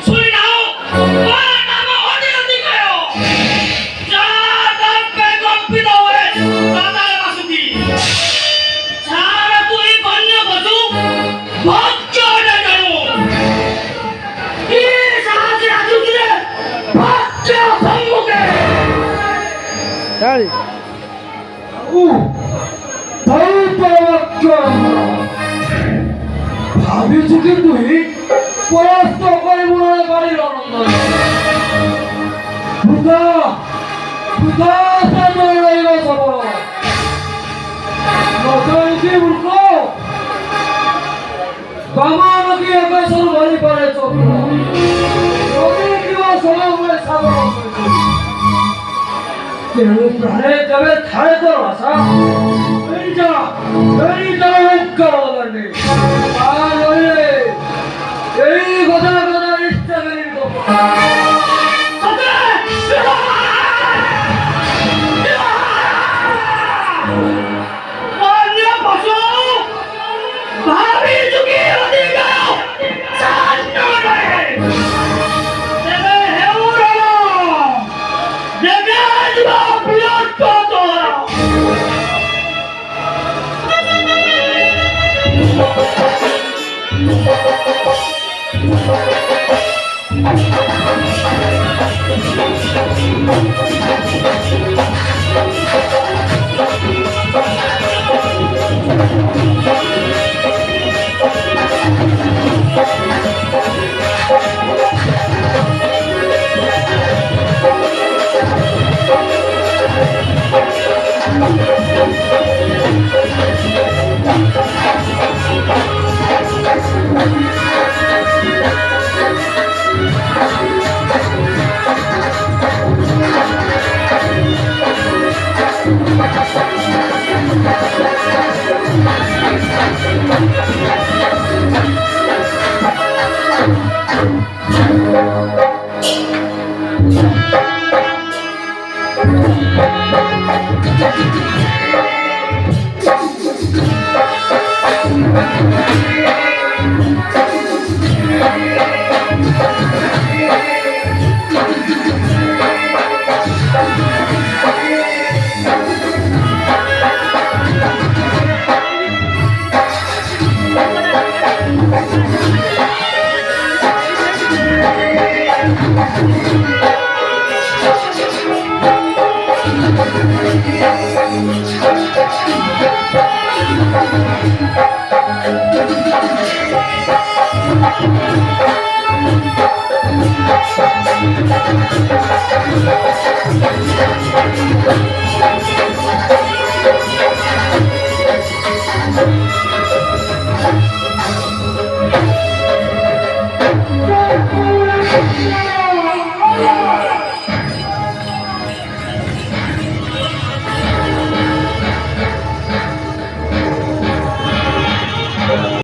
소리 나오! 나만 어디 가요? 자, 나 배고프다 왜? 나나의 가수디. 자, 또이 건너가서 벗겨내자요. 이 사실 아주기를 벗겨 성목에. Dale. 밥이 죽겠구이 버스 걸문화의 발이라는 부다 산을 이가서 너도 여기 물고 마마하게 약간서로 많이 바랬어 여기 기와서 왜 사과하고 때문에 때문에 달에 들어와서 이 가라가니 아 너희 여기 가다가다 일자가 이거 아니야 봤어? 밥이 죽이 어디 가요? 산노래 내가 해오라 내가 하지마 불렸거든 Thank you.